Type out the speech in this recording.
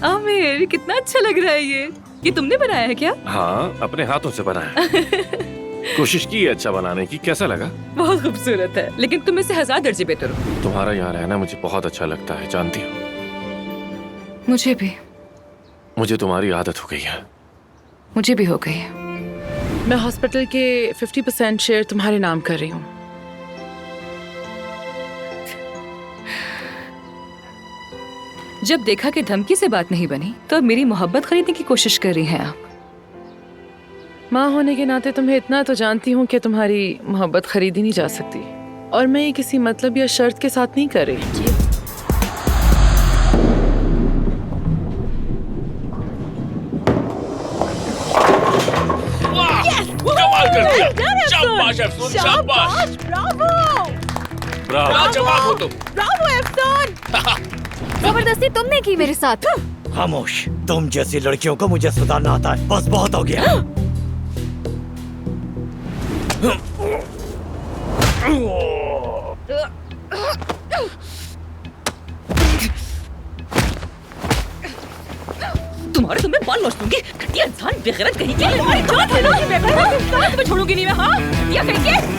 आमिर, कितना अच्छा लग रहा है ये तुमने बनाया है क्या? हाँ, अपने हाथों से बनाया। कोशिश की है अच्छा बनाने की। कैसा लगा? बहुत खूबसूरत है, लेकिन तुम इससे 1000 दर्जे बेहतर हो। तुम्हारा यहाँ रहना मुझे बहुत अच्छा लगता है, जानती हो। मुझे भी। मुझे तुम्हारी आदत हो गई है। मुझे भी हो गई है। मैं हॉस्पिटल के 50% शेयर तुम्हारे नाम कर रही हूँ। जब देखा कि धमकी से बात नहीं बनी, तो अब मेरी मोहब्बत खरीदने की कोशिश कर रही हैं आप। माँ होने के नाते तुम्हें इतना तो जानती हूँ कि तुम्हारी मोहब्बत खरीदी नहीं जा सकती, और मैं ये किसी मतलब या शर्त के साथ नहीं कर रही। कमाल कर दिया। शाबाश अफसून, शाबाश। ब्रावो। लाजवाब हो तुम। जबरदस्ती तुमने की मेरे साथ। खामोश, तुम जैसी लड़कियों को मुझे सुधारना आता है, बस बहुत हो गया। तुम्हें बाल नोच दूंगी, घटिया इंसान, बेगैरत कहीं के। तुम्हें छोड़ूंगी नहीं मैं, हाँ? घटिया कहीं के।